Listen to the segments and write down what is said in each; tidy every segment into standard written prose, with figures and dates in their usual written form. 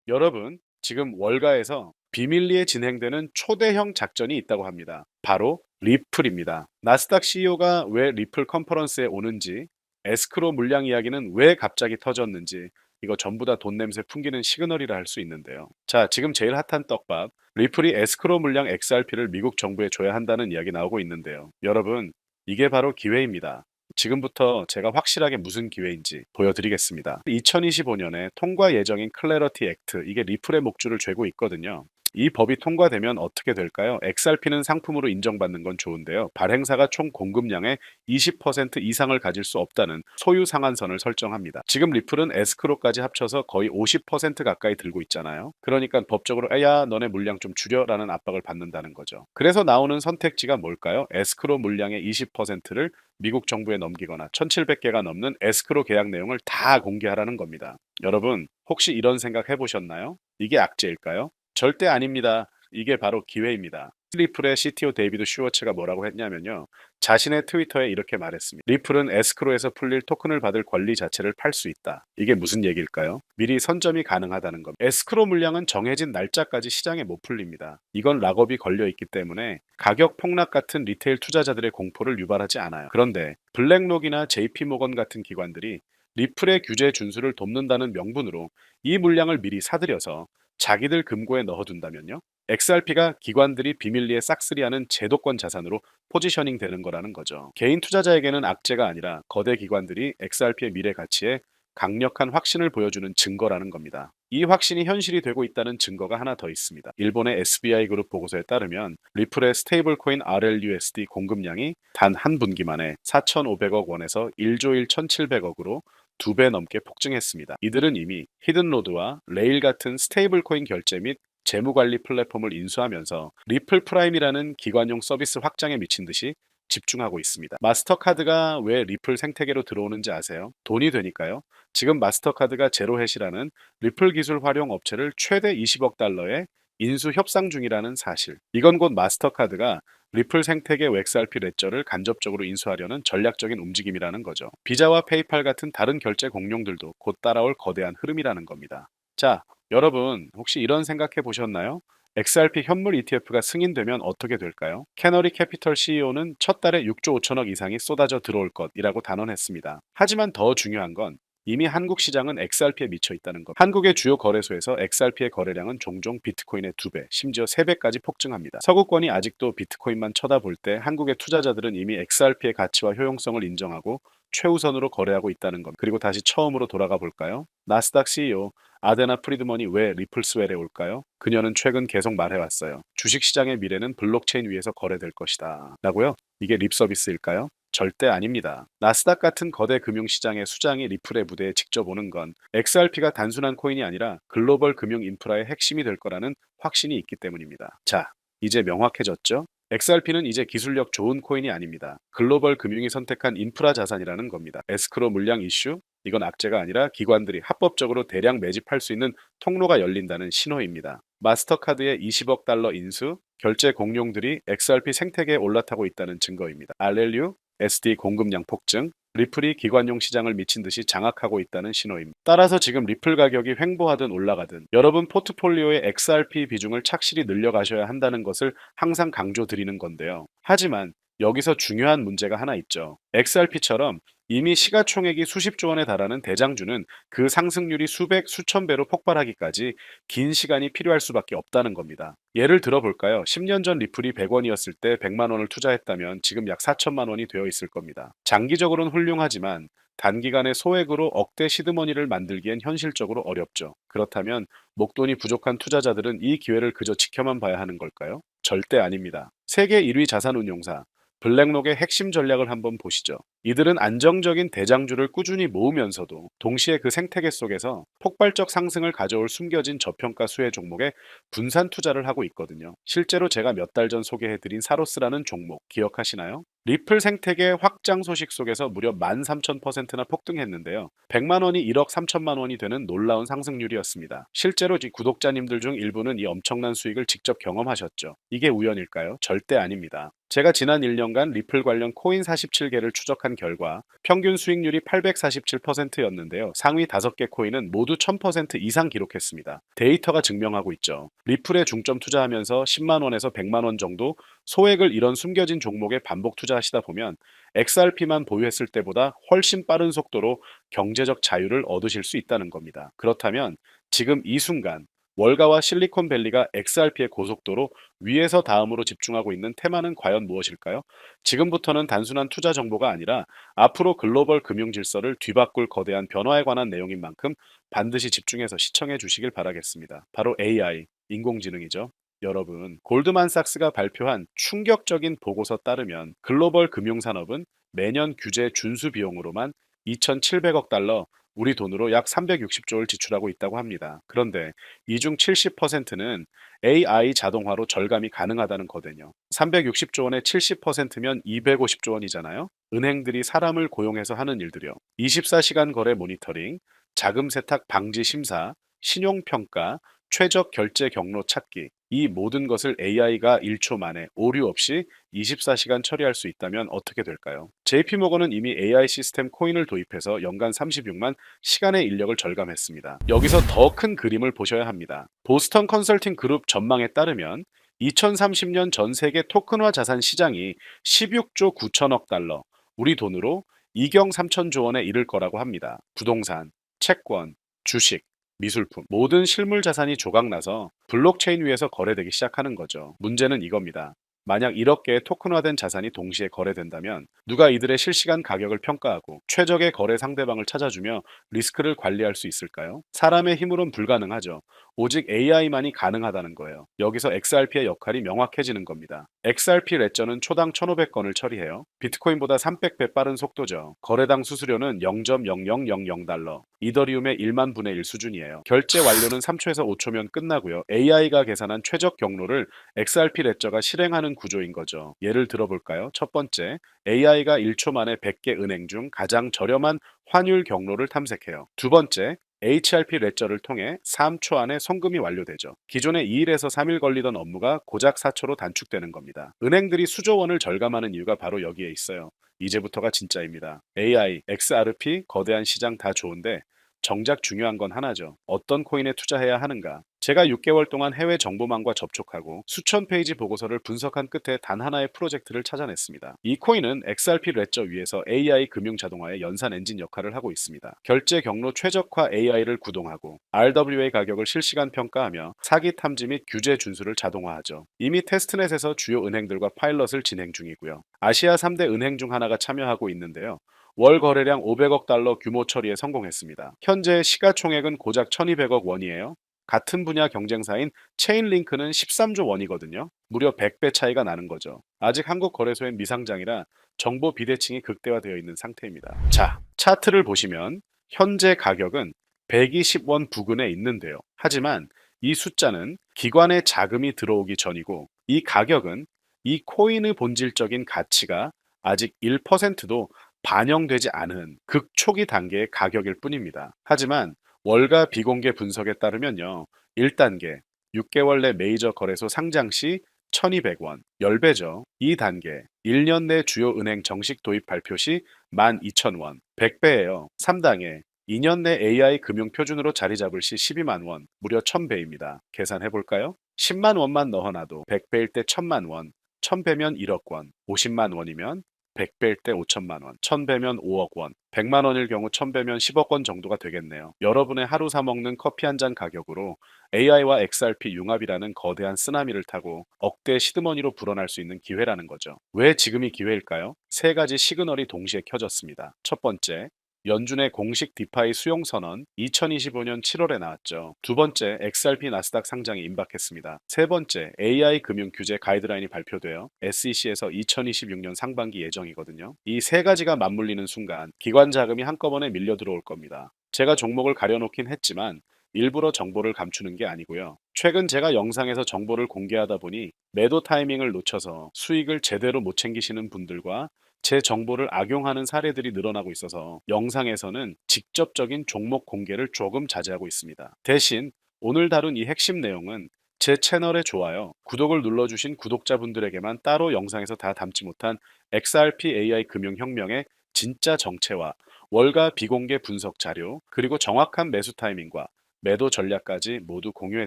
여러분, 지금 월가에서 비밀리에 진행되는 초대형 작전이 있다고 합니다. 바로 리플입니다. 나스닥 CEO가 왜 리플 컨퍼런스에 오는지, 에스크로 물량 이야기는 왜 갑자기 터졌는지, 이거 전부 다 돈 냄새 풍기는 시그널이라 할 수 있는데요. 자, 지금 제일 핫한 떡밥, 리플이 에스크로 물량 XRP를 미국 정부에 줘야 한다는 이야기 나오고 있는데요. 여러분, 이게 바로 기회입니다. 지금부터 제가 확실하게 무슨 기회인지 보여드리겠습니다. 2025년에 통과 예정인 클래러티 액트, 이게 리플의 목줄을 죄고 있거든요. 이 법이 통과되면 어떻게 될까요? XRP는 상품으로 인정받는 건 좋은데요. 발행사가 총 공급량의 20% 이상을 가질 수 없다는 소유 상한선을 설정합니다. 지금 리플은 에스크로까지 합쳐서 거의 50% 가까이 들고 있잖아요. 그러니까 법적으로 야 너네 물량 좀 줄여라는 압박을 받는다는 거죠. 그래서 나오는 선택지가 뭘까요? 에스크로 물량의 20%를 미국 정부에 넘기거나 1700개가 넘는 에스크로 계약 내용을 다 공개하라는 겁니다. 여러분, 혹시 이런 생각 해보셨나요? 이게 악재일까요? 절대 아닙니다. 이게 바로 기회입니다. 리플의 CTO 데이비드 슈워츠가 뭐라고 했냐면요. 자신의 트위터에 이렇게 말했습니다. 리플은 에스크로에서 풀릴 토큰을 받을 권리 자체를 팔 수 있다. 이게 무슨 얘기일까요? 미리 선점이 가능하다는 겁니다. 에스크로 물량은 정해진 날짜까지 시장에 못 풀립니다. 이건 락업이 걸려 있기 때문에 가격 폭락 같은 리테일 투자자들의 공포를 유발하지 않아요. 그런데 블랙록이나 JP모건 같은 기관들이 리플의 규제 준수를 돕는다는 명분으로 이 물량을 미리 사들여서 자기들 금고에 넣어둔다면요. XRP가 기관들이 비밀리에 싹쓸이하는 제도권 자산으로 포지셔닝 되는 거라는 거죠. 개인 투자자에게는 악재가 아니라 거대 기관들이 XRP의 미래 가치에 강력한 확신을 보여주는 증거라는 겁니다. 이 확신이 현실이 되고 있다는 증거가 하나 더 있습니다. 일본의 SBI 그룹 보고서에 따르면 리플의 스테이블 코인 RLUSD 공급량이 단 한 분기 만에 4,500억 원에서 1조 1,700억으로 2배 넘게 폭증했습니다. 이들은 이미 히든로드와 레일 같은 스테이블 코인 결제 및 재무관리 플랫폼을 인수하면서 리플 프라임이라는 기관용 서비스 확장에 미친 듯이 집중하고 있습니다. 마스터카드가 왜 리플 생태계로 들어오는지 아세요? 돈이 되니까요. 지금 마스터카드가 제로햇이라는 리플 기술 활용 업체를 최대 20억 달러에 인수 협상 중이라는 사실. 이건 곧 마스터카드가 리플 생태계 XRP 레저를 간접적으로 인수하려는 전략적인 움직임이라는 거죠. 비자와 페이팔 같은 다른 결제 공룡들도 곧 따라올 거대한 흐름이라는 겁니다. 자, 여러분 혹시 이런 생각해 보셨나요? XRP 현물 ETF가 승인되면 어떻게 될까요? 캐너리 캐피털 CEO는 첫 달에 6조 5천억 이상이 쏟아져 들어올 것이라고 단언했습니다. 하지만 더 중요한 건 이미 한국 시장은 XRP에 미쳐 있다는 것. 한국의 주요 거래소에서 XRP의 거래량은 종종 비트코인의 2배, 심지어 3배까지 폭증합니다. 서구권이 아직도 비트코인만 쳐다볼 때 한국의 투자자들은 이미 XRP의 가치와 효용성을 인정하고 최우선으로 거래하고 있다는 것. 그리고 다시 처음으로 돌아가 볼까요? 나스닥 CEO 아데나 프리드먼이 왜 리플스웰에 올까요? 그녀는 최근 계속 말해왔어요. 주식시장의 미래는 블록체인 위에서 거래될 것이다. 라고요? 이게 립 서비스일까요? 절대 아닙니다. 나스닥 같은 거대 금융시장의 수장이 리플의 무대에 직접 오는 건 XRP가 단순한 코인이 아니라 글로벌 금융 인프라의 핵심이 될 거라는 확신이 있기 때문입니다. 자, 이제 명확해졌죠? XRP는 이제 기술력 좋은 코인이 아닙니다. 글로벌 금융이 선택한 인프라 자산이라는 겁니다. 에스크로 물량 이슈? 이건 악재가 아니라 기관들이 합법적으로 대량 매집할 수 있는 통로가 열린다는 신호입니다. 마스터카드의 20억 달러 인수, 결제 공룡들이 XRP 생태계에 올라타고 있다는 증거입니다. RLU, SD 공급량 폭증, 리플이 기관용 시장을 미친 듯이 장악하고 있다는 신호입니다. 따라서 지금 리플 가격이 횡보하든 올라가든 여러분 포트폴리오의 XRP 비중을 착실히 늘려가셔야 한다는 것을 항상 강조드리는 건데요. 하지만 여기서 중요한 문제가 하나 있죠. XRP처럼 이미 시가총액이 수십조 원에 달하는 대장주는 그 상승률이 수백, 수천 배로 폭발하기까지 긴 시간이 필요할 수밖에 없다는 겁니다. 예를 들어 볼까요? 10년 전 리플이 100원이었을 때 100만 원을 투자했다면 지금 약 4천만 원이 되어 있을 겁니다. 장기적으로는 훌륭하지만 단기간에 소액으로 억대 시드머니를 만들기엔 현실적으로 어렵죠. 그렇다면 목돈이 부족한 투자자들은 이 기회를 그저 지켜만 봐야 하는 걸까요? 절대 아닙니다. 세계 1위 자산운용사 블랙록의 핵심 전략을 한번 보시죠. 이들은 안정적인 대장주를 꾸준히 모으면서도 동시에 그 생태계 속에서 폭발적 상승을 가져올 숨겨진 저평가 수혜 종목에 분산 투자를 하고 있거든요. 실제로 제가 몇 달 전 소개해드린 사로스라는 종목 기억하시나요? 리플 생태계 확장 소식 속에서 무려 13,000%나 폭등했는데요. 100만 원이 1억 3천만 원이 되는 놀라운 상승률이었습니다. 실제로 구독자님들 중 일부는 이 엄청난 수익을 직접 경험하셨죠. 이게 우연일까요? 절대 아닙니다. 제가 지난 1년간 리플 관련 코인 47개를 추적한 결과 평균 수익률이 847%였는데요. 상위 5개 코인은 모두 1000% 이상 기록했습니다. 데이터가 증명하고 있죠. 리플에 중점 투자하면서 10만 원에서 100만 원 정도 소액을 이런 숨겨진 종목에 반복 투자하시다 보면 XRP만 보유했을 때보다 훨씬 빠른 속도로 경제적 자유를 얻으실 수 있다는 겁니다. 그렇다면 지금 이 순간 월가와 실리콘밸리가 XRP의 고속도로 위에서 다음으로 집중하고 있는 테마는 과연 무엇일까요? 지금부터는 단순한 투자 정보가 아니라 앞으로 글로벌 금융 질서를 뒤바꿀 거대한 변화에 관한 내용인 만큼 반드시 집중해서 시청해 주시길 바라겠습니다. 바로 AI, 인공지능이죠. 여러분, 골드만삭스가 발표한 충격적인 보고서 따르면 글로벌 금융산업은 매년 규제 준수 비용으로만 2,700억 달러, 우리 돈으로 약 360조를 지출하고 있다고 합니다. 그런데 이 중 70%는 AI 자동화로 절감이 가능하다는 거거든요. 360조 원의 70%면 250조 원이잖아요. 은행들이 사람을 고용해서 하는 일들이요. 24시간 거래 모니터링, 자금 세탁 방지 심사, 신용평가, 최적 결제 경로 찾기. 이 모든 것을 AI가 1초 만에 오류 없이 24시간 처리할 수 있다면 어떻게 될까요? JP모건은 이미 AI 시스템 코인을 도입해서 연간 36만 시간의 인력을 절감했습니다. 여기서 더 큰 그림을 보셔야 합니다. 보스턴 컨설팅 그룹 전망에 따르면 2030년 전 세계 토큰화 자산 시장이 16조 9천억 달러, 우리 돈으로 2경 3천조 원에 이를 거라고 합니다. 부동산, 채권, 주식, 미술품, 모든 실물 자산이 조각나서 블록체인 위에서 거래되기 시작하는 거죠. 문제는 이겁니다. 만약 1억 개의 토큰화된 자산이 동시에 거래된다면 누가 이들의 실시간 가격을 평가하고 최적의 거래 상대방을 찾아주며 리스크를 관리할 수 있을까요? 사람의 힘으론 불가능하죠. 오직 AI만이 가능하다는 거예요. 여기서 XRP의 역할이 명확해지는 겁니다. XRP 레저는 초당 1,500건을 처리해요. 비트코인보다 300배 빠른 속도죠. 거래당 수수료는 0.0000달러. 이더리움의 1만 분의 1 수준이에요. 결제 완료는 3초에서 5초면 끝나고요. AI가 계산한 최적 경로를 XRP 레저가 실행하는 구조인 거죠. 예를 들어볼까요? 첫 번째, AI가 1초 만에 100개 은행 중 가장 저렴한 환율 경로를 탐색해요. 두 번째, HRP 레저를 통해 3초 안에 송금이 완료되죠. 기존에 2일에서 3일 걸리던 업무가 고작 4초로 단축되는 겁니다. 은행들이 수조 원을 절감하는 이유가 바로 여기에 있어요. 이제부터가 진짜입니다. AI, XRP, 거대한 시장 다 좋은데 정작 중요한 건 하나죠. 어떤 코인에 투자해야 하는가? 제가 6개월 동안 해외 정보망과 접촉하고 수천 페이지 보고서를 분석한 끝에 단 하나의 프로젝트를 찾아냈습니다. 이 코인은 XRP 레저 위에서 AI 금융 자동화의 연산 엔진 역할을 하고 있습니다. 결제 경로 최적화 AI를 구동하고 RWA 가격을 실시간 평가하며 사기 탐지 및 규제 준수를 자동화하죠. 이미 테스트넷에서 주요 은행들과 파일럿을 진행 중이고요. 아시아 3대 은행 중 하나가 참여하고 있는데요. 월 거래량 500억 달러 규모 처리에 성공했습니다. 현재 시가총액은 고작 1200억 원이에요. 같은 분야 경쟁사인 체인링크는 13조 원이거든요. 무려 100배 차이가 나는 거죠. 아직 한국 거래소엔 미상장이라 정보 비대칭이 극대화되어 있는 상태입니다. 자, 차트를 보시면 현재 가격은 120원 부근에 있는데요. 하지만 이 숫자는 기관의 자금이 들어오기 전이고 이 가격은 이 코인의 본질적인 가치가 아직 1%도 반영되지 않은 극초기 단계의 가격일 뿐입니다. 하지만 월가 비공개 분석에 따르면요. 1단계 6개월 내 메이저 거래소 상장 시 1200원, 10배죠. 2단계 1년 내 주요 은행 정식 도입 발표 시 12,000원, 100배예요. 3단계 2년 내 AI 금융 표준으로 자리 잡을 시 12만 원, 무려 1000배입니다. 계산해 볼까요? 10만 원만 넣어놔도 100배일 때 1000만 원, 1000배면 1억 원, 50만 원이면 100배일 때 5천만 원, 1000배면 5억 원, 100만 원일 경우 1000배면 10억 원 정도가 되겠네요. 여러분의 하루 사 먹는 커피 한 잔 가격으로 AI와 XRP 융합이라는 거대한 쓰나미를 타고 억대 시드머니로 불어날 수 있는 기회라는 거죠. 왜 지금이 기회일까요? 세 가지 시그널이 동시에 켜졌습니다. 첫 번째, 연준의 공식 디파이 수용 선언 2025년 7월에 나왔죠. 두 번째, XRP 나스닥 상장이 임박했습니다. 세 번째, AI 금융 규제 가이드라인이 발표되어 SEC에서 2026년 상반기 예정이거든요. 이 세 가지가 맞물리는 순간 기관 자금이 한꺼번에 밀려 들어올 겁니다. 제가 종목을 가려놓긴 했지만 일부러 정보를 감추는 게 아니고요. 최근 제가 영상에서 정보를 공개하다 보니 매도 타이밍을 놓쳐서 수익을 제대로 못 챙기시는 분들과 제 정보를 악용하는 사례들이 늘어나고 있어서 영상에서는 직접적인 종목 공개를 조금 자제하고 있습니다. 대신 오늘 다룬 이 핵심 내용은 제 채널에 좋아요, 구독을 눌러주신 구독자분들에게만 따로 영상에서 다 담지 못한 XRP AI 금융혁명의 진짜 정체와 월가 비공개 분석 자료, 그리고 정확한 매수 타이밍과 매도 전략까지 모두 공유해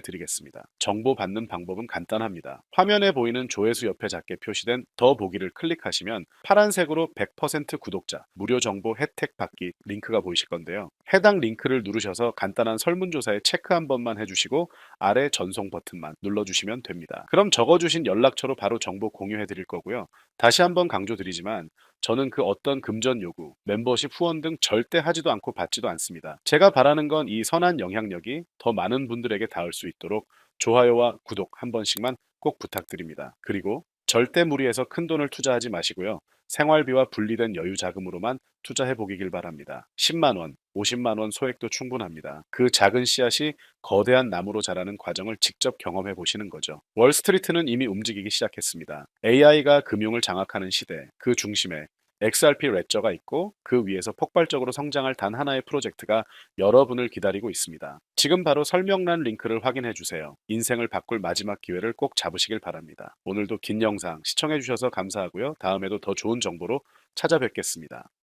드리겠습니다. 정보 받는 방법은 간단합니다. 화면에 보이는 조회수 옆에 작게 표시된 더 보기를 클릭하시면 파란색으로 100% 구독자, 무료 정보 혜택 받기 링크가 보이실 건데요. 해당 링크를 누르셔서 간단한 설문조사에 체크 한 번만 해주시고 아래 전송 버튼만 눌러주시면 됩니다. 그럼 적어주신 연락처로 바로 정보 공유해 드릴 거고요. 다시 한번 강조드리지만 저는 그 어떤 금전 요구, 멤버십 후원 등 절대 하지도 않고 받지도 않습니다. 제가 바라는 건 이 선한 영향력이 더 많은 분들에게 닿을 수 있도록 좋아요와 구독 한 번씩만 꼭 부탁드립니다. 그리고 절대 무리해서 큰 돈을 투자하지 마시고요. 생활비와 분리된 여유 자금으로만 투자해 보기길 바랍니다. 10만 원, 50만 원 소액도 충분합니다. 그 작은 씨앗이 거대한 나무로 자라는 과정을 직접 경험해 보시는 거죠. 월스트리트는 이미 움직이기 시작했습니다. AI가 금융을 장악하는 시대, 그 중심에 XRP 레저가 있고 그 위에서 폭발적으로 성장할 단 하나의 프로젝트가 여러분을 기다리고 있습니다. 지금 바로 설명란 링크를 확인해 주세요. 인생을 바꿀 마지막 기회를 꼭 잡으시길 바랍니다. 오늘도 긴 영상 시청해 주셔서 감사하고요. 다음에도 더 좋은 정보로 찾아뵙겠습니다.